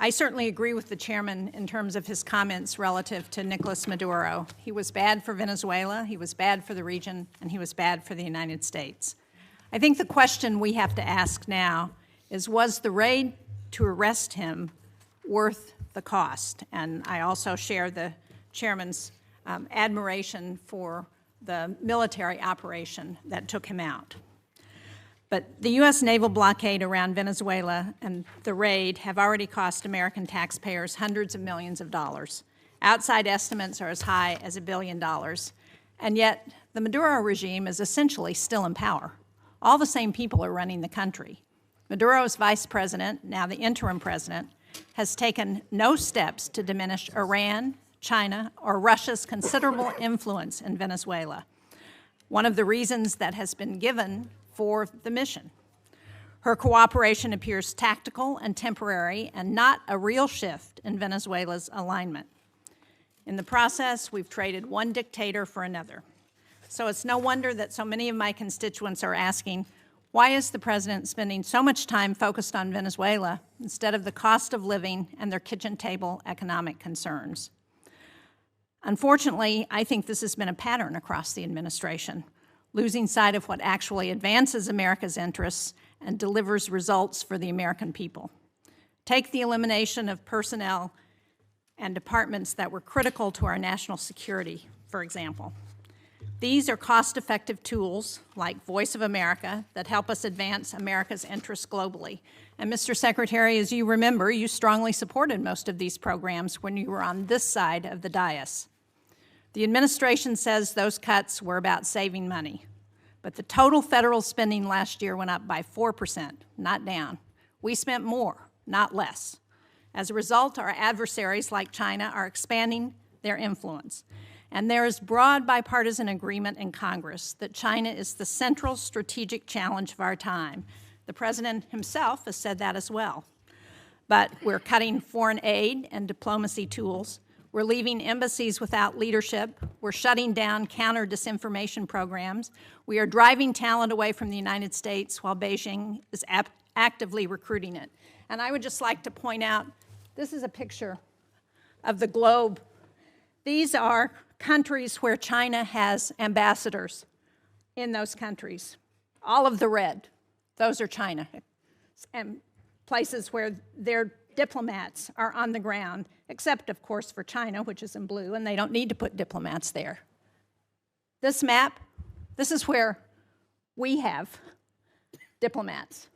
I certainly agree with the chairman in terms of his comments relative to Nicolas Maduro. He was bad for Venezuela, he was bad for the region, and he was bad for the United States. I think the question we have to ask now is, was the raid to arrest him worth the cost? And I also share the chairman's admiration for the military operation that took him out. But the U.S. naval blockade around Venezuela and the raid have already cost American taxpayers hundreds of millions of dollars. Outside estimates are as high as $1 billion. And yet, the Maduro regime is essentially still in power. All the same people are running the country. Maduro's vice president, now the interim president, has taken no steps to diminish Iran, China, or Russia's considerable influence in Venezuela. One of the reasons that has been given for the mission. Her cooperation appears tactical and temporary and not a real shift in Venezuela's alignment. In the process, we've traded one dictator for another. So it's no wonder that so many of my constituents are asking, why is the president spending so much time focused on Venezuela instead of the cost of living and their kitchen table economic concerns? Unfortunately, I think this has been a pattern across the administration, losing sight of what actually advances America's interests and delivers results for the American people. Take the elimination of personnel and departments that were critical to our national security, for example. These are cost-effective tools, like Voice of America, that help us advance America's interests globally. And Mr. Secretary, as you remember, you strongly supported most of these programs when you were on this side of the dais. The administration says those cuts were about saving money, but the total federal spending last year went up by 4%, not down. We spent more, not less. As a result, our adversaries like China are expanding their influence, and there is broad bipartisan agreement in Congress that China is the central strategic challenge of our time. The president himself has said that as well. But we're cutting foreign aid and diplomacy tools. We're leaving embassies without leadership. We're shutting down counter-disinformation programs. We are driving talent away from the United States while Beijing is actively recruiting it. And I would just like to point out, this is a picture of the globe. These are countries where China has ambassadors in those countries. All of the red, those are China. And places where their diplomats are on the ground, except, of course, for China, which is in blue, and they don't need to put diplomats there. This map, this is where we have diplomats.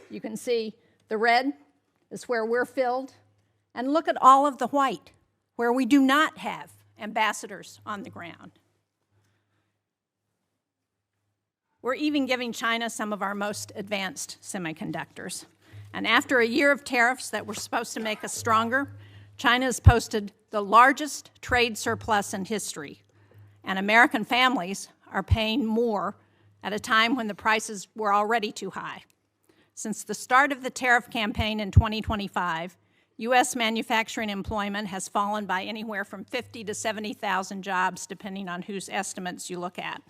You can see the red is where we're filled, and look at all of the white, where we do not have ambassadors on the ground. We're even giving China some of our most advanced semiconductors. And after a year of tariffs that were supposed to make us stronger, China has posted the largest trade surplus in history. And American families are paying more at a time when the prices were already too high. Since the start of the tariff campaign in 2025, U.S. manufacturing employment has fallen by anywhere from 50 to 70,000 jobs, depending on whose estimates you look at.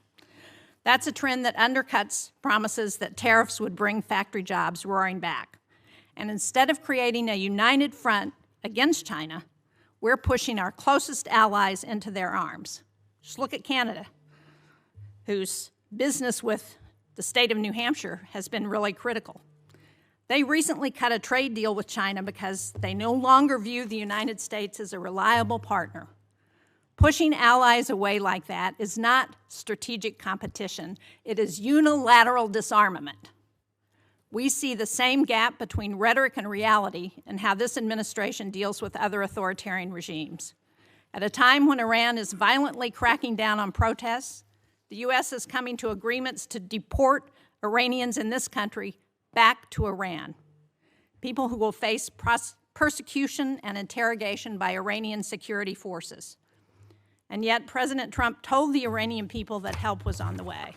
That's a trend that undercuts promises that tariffs would bring factory jobs roaring back. And instead of creating a united front against China, we're pushing our closest allies into their arms. Just look at Canada, whose business with the state of New Hampshire has been really critical. They recently cut a trade deal with China because they no longer view the United States as a reliable partner. Pushing allies away like that is not strategic competition, it is unilateral disarmament. We see the same gap between rhetoric and reality in how this administration deals with other authoritarian regimes. At a time when Iran is violently cracking down on protests, the U.S. is coming to agreements to deport Iranians in this country back to Iran, people who will face persecution and interrogation by Iranian security forces. And yet President Trump told the Iranian people that help was on the way.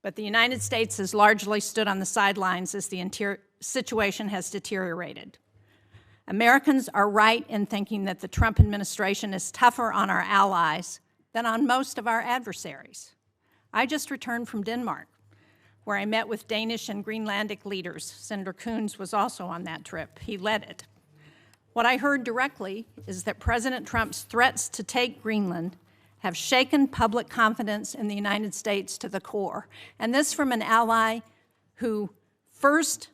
But the United States has largely stood on the sidelines as the situation has deteriorated. Americans are right in thinking that the Trump administration is tougher on our allies than on most of our adversaries. I just returned from Denmark, where I met with Danish and Greenlandic leaders. Senator Coons was also on that trip. He led it. What I heard directly is that President Trump's threats to take Greenland have shaken public confidence in the United States to the core. And this from an ally who first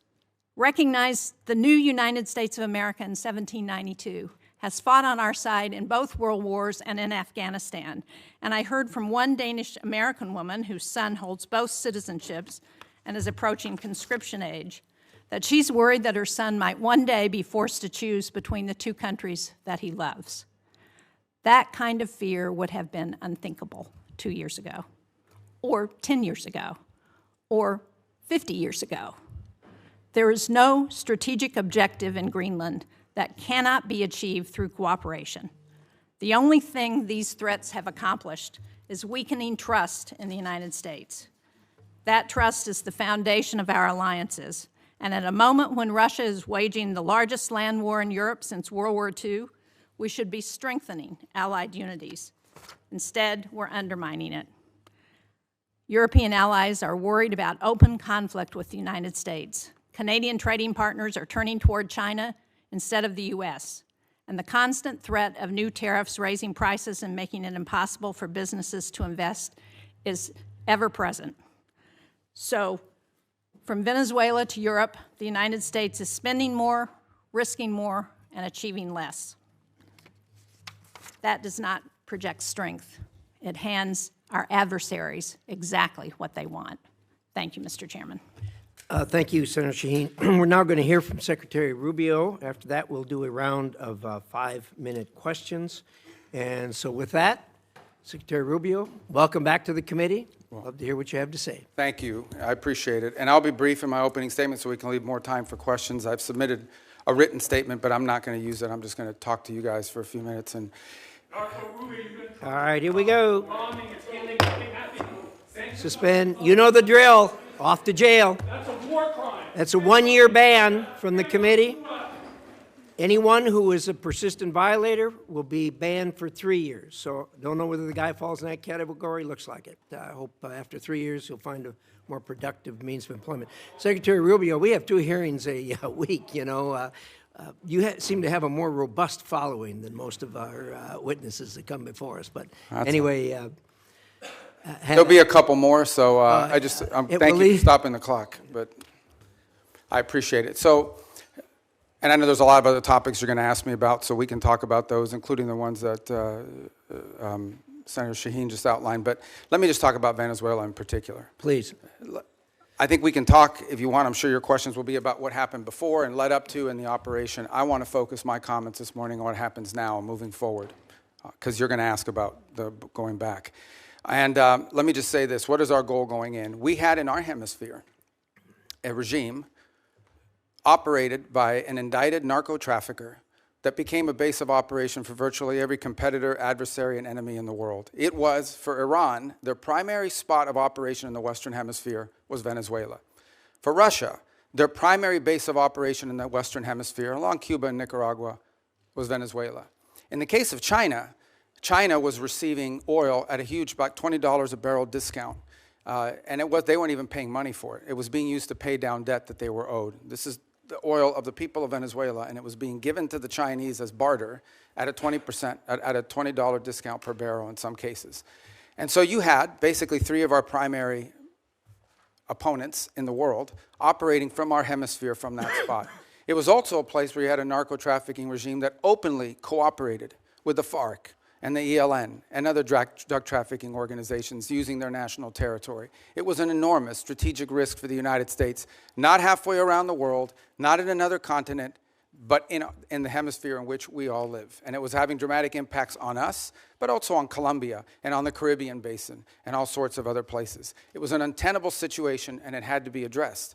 recognized the new United States of America in 1792, has fought on our side in both world wars and in Afghanistan. And I heard from one Danish-American woman whose son holds both citizenships and is approaching conscription age, that she's worried that her son might one day be forced to choose between the two countries that he loves. That kind of fear would have been unthinkable 2 years ago, or 10 years ago, or 50 years ago. There is no strategic objective in Greenland that cannot be achieved through cooperation. The only thing these threats have accomplished is weakening trust in the United States. That trust is the foundation of our alliances, and at a moment when Russia is waging the largest land war in Europe since World War II, we should be strengthening Allied unities. Instead, we're undermining it. European allies are worried about open conflict with the United States. Canadian trading partners are turning toward China instead of the U.S., and the constant threat of new tariffs raising prices and making it impossible for businesses to invest is ever present. So, from Venezuela to Europe, the United States is spending more, risking more, and achieving less. That does not project strength. It hands our adversaries exactly what they want. Thank you, Mr. Chairman. Thank you, Senator Shaheen. We're now going to hear from Secretary Rubio. After that, we'll do a round of 5-minute questions. And so with that, Secretary Rubio, welcome back to the committee. Love to hear what you have to say. Thank you. I appreciate it. And I'll be brief in my opening statement so we can leave more time for questions. I've submitted a written statement, but I'm not going to use it. I'm just going to talk to you guys for a few minutes. And all right, here we go. Suspend. You know the drill. Off to jail. That's a war crime. That's a 1-year ban from the committee. Anyone who is a persistent violator will be banned for 3 years. So don't know whether the guy falls in that category. Looks like it. I hope after 3 years he'll find a more productive means of employment. Secretary Rubio, we have 2 hearings a week. You know, you seem to have a more robust following than most of our witnesses that come before us. But anyway. There'll be a couple more, so thank you for stopping the clock, but I appreciate it. So, and I know there's a lot of other topics you're going to ask me about, so we can talk about those, including the ones that Senator Shaheen just outlined. But let me just talk about Venezuela in particular. Please. I think we can talk, if you want. I'm sure your questions will be about what happened before and led up to in the operation. I want to focus my comments this morning on what happens now and moving forward, because you're going to ask about the going back. And let me just say this. What is our goal going in? We had in our hemisphere a regime operated by an indicted narco-trafficker that became a base of operation for virtually every competitor, adversary, and enemy in the world. It was, for Iran, their primary spot of operation in the Western Hemisphere was Venezuela. For Russia, their primary base of operation in the Western Hemisphere, along Cuba and Nicaragua, was Venezuela. In the case of China, China was receiving oil at a huge, about $20 a barrel discount. And they weren't even paying money for it. It was being used to pay down debt that they were owed. This is the oil of the people of Venezuela, and it was being given to the Chinese as barter at a 20%, at a $20 discount per barrel in some cases. And so you had basically 3 of our primary opponents in the world operating from our hemisphere from that spot. It was also a place where you had a narco-trafficking regime that openly cooperated with the FARC and the ELN and other drug trafficking organizations using their national territory. It was an enormous strategic risk for the United States, not halfway around the world, not in another continent, but in the hemisphere in which we all live. And it was having dramatic impacts on us, but also on Colombia and on the Caribbean basin and all sorts of other places. It was an untenable situation, and it had to be addressed.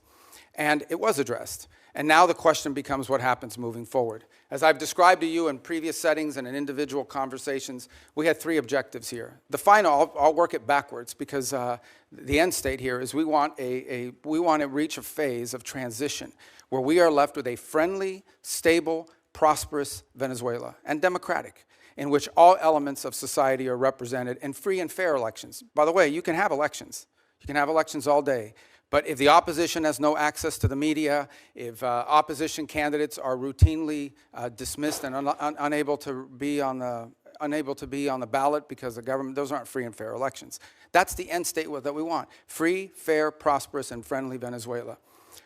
And it was addressed. And now the question becomes what happens moving forward. As I've described to you in previous settings and in individual conversations, we had 3 objectives here. The final, I'll work it backwards, because the end state here is we want to reach a phase of transition where we are left with a friendly, stable, prosperous Venezuela, and democratic, in which all elements of society are represented in free and fair elections. By the way, you can have elections. You can have elections all day. But if the opposition has no access to the media, if opposition candidates are routinely dismissed and unable to be on the ballot because the government, those aren't free and fair elections. That's the end state that we want. Free, fair, prosperous, and friendly Venezuela.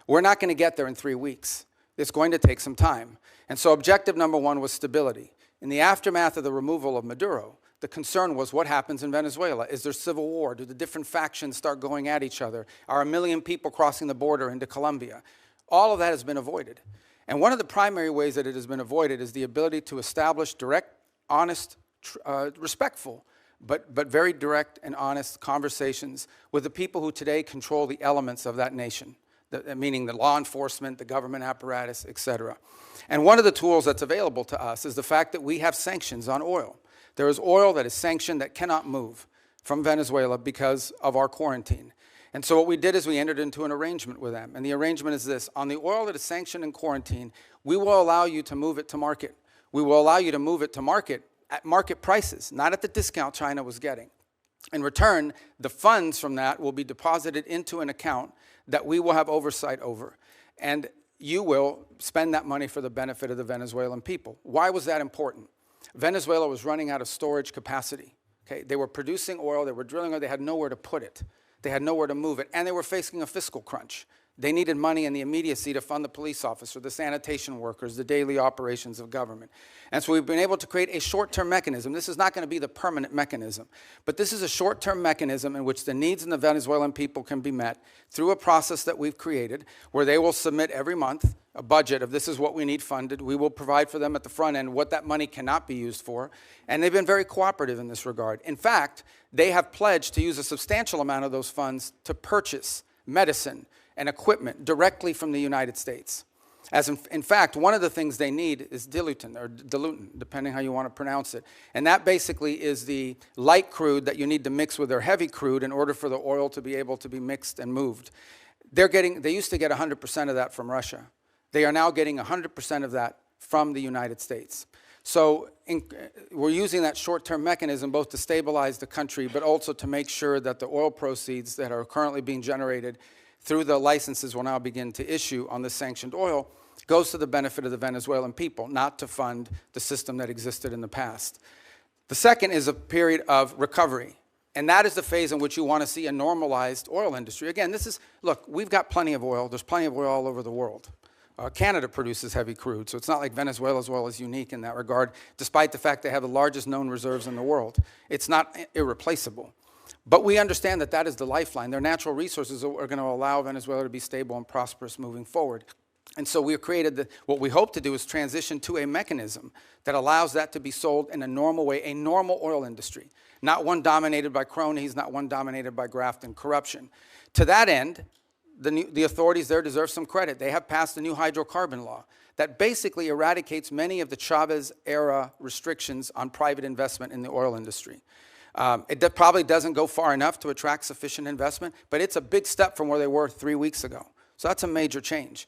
We're not going to get there in 3 weeks. It's going to take some time. And so objective number one was stability. In the aftermath of the removal of Maduro, the concern was what happens in Venezuela. Is there civil war? Do the different factions start going at each other? Are 1 million people crossing the border into Colombia? All of that has been avoided. And one of the primary ways that it has been avoided is the ability to establish direct, honest, respectful, but very direct and honest conversations with the people who today control the elements of that nation, meaning the law enforcement, the government apparatus, et cetera. And one of the tools that's available to us is the fact that we have sanctions on oil. There is oil that is sanctioned that cannot move from Venezuela because of our quarantine. And so what we did is we entered into an arrangement with them. And the arrangement is this: on the oil that is sanctioned in quarantine, we will allow you to move it to market. We will allow you to move it to market at market prices, not at the discount China was getting. In return, the funds from that will be deposited into an account that we will have oversight over. And you will spend that money for the benefit of the Venezuelan people. Why was that important? Venezuela was running out of storage capacity. Okay? They were producing oil, they were drilling oil, they had nowhere to put it. They had nowhere to move it, and they were facing a fiscal crunch. They needed money in the immediacy to fund the police officer, the sanitation workers, the daily operations of government. And so we've been able to create a short-term mechanism. This is not going to be the permanent mechanism, but this is a short-term mechanism in which the needs of the Venezuelan people can be met through a process that we've created where they will submit every month a budget of this is what we need funded. We will provide for them at the front end what that money cannot be used for. And they've been very cooperative in this regard. In fact, they have pledged to use a substantial amount of those funds to purchase medicine and equipment directly from the United States. As in fact, one of the things they need is diluent, depending how you want to pronounce it. And that basically is the light crude that you need to mix with their heavy crude in order for the oil to be able to be mixed and moved. They used to get 100% of that from Russia. They are now getting 100% of that from the United States. So we're using that short-term mechanism both to stabilize the country, but also to make sure that the oil proceeds that are currently being generated through the licenses we'll now begin to issue on the sanctioned oil goes to the benefit of the Venezuelan people, not to fund the system that existed in the past. The second is a period of recovery, and that is the phase in which you want to see a normalized oil industry. Again, look, we've got plenty of oil. There's plenty of oil all over the world. Canada produces heavy crude, so it's not like Venezuela's oil is unique in that regard, despite the fact they have the largest known reserves in the world. It's not irreplaceable. But we understand that that is the lifeline. Their natural resources are going to allow Venezuela to be stable and prosperous moving forward. And so we have created what we hope to do is transition to a mechanism that allows that to be sold in a normal way, a normal oil industry, not one dominated by cronies, not one dominated by graft and corruption. To that end, the authorities there deserve some credit. They have passed a new hydrocarbon law that basically eradicates many of the Chavez-era restrictions on private investment in the oil industry. It probably doesn't go far enough to attract sufficient investment, but it's a big step from where they were 3 weeks ago. So that's a major change.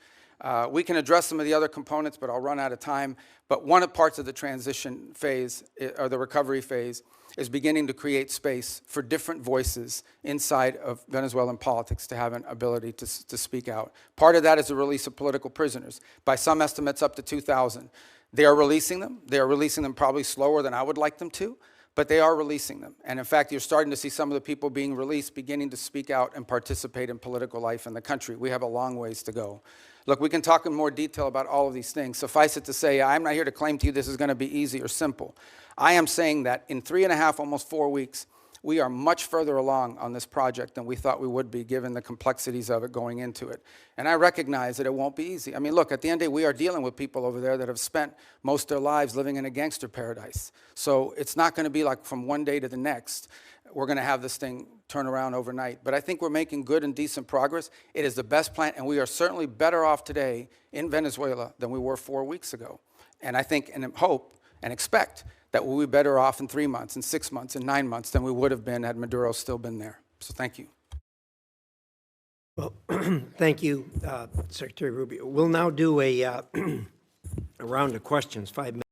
We can address some of the other components, but I'll run out of time. But one of the parts of the transition phase, or the recovery phase, is beginning to create space for different voices inside of Venezuelan politics to have an ability to speak out. Part of that is the release of political prisoners. By some estimates, up to 2,000. They are releasing them. They are releasing them probably slower than I would like them to, but they are releasing them. And in fact, you're starting to see some of the people being released beginning to speak out and participate in political life in the country. We have a long ways to go. Look, we can talk in more detail about all of these things. Suffice it to say, I'm not here to claim to you this is going to be easy or simple. I am saying that in 3.5, almost 4 weeks, we are much further along on this project than we thought we would be, given the complexities of it going into it. And I recognize that it won't be easy. I mean, look, at the end of the day, we are dealing with people over there that have spent most of their lives living in a gangster paradise. So it's not going to be like from one day to the next, we're going to have this thing turn around overnight. But I think we're making good and decent progress. It is the best plan, and we are certainly better off today in Venezuela than we were 4 weeks ago. And I think and hope and expect that we'll be better off in 3 months, in 6 months, in 9 months than we would have been had Maduro still been there. So thank you. Well, thank you, Secretary Rubio. We'll now do a round of questions, 5 minutes.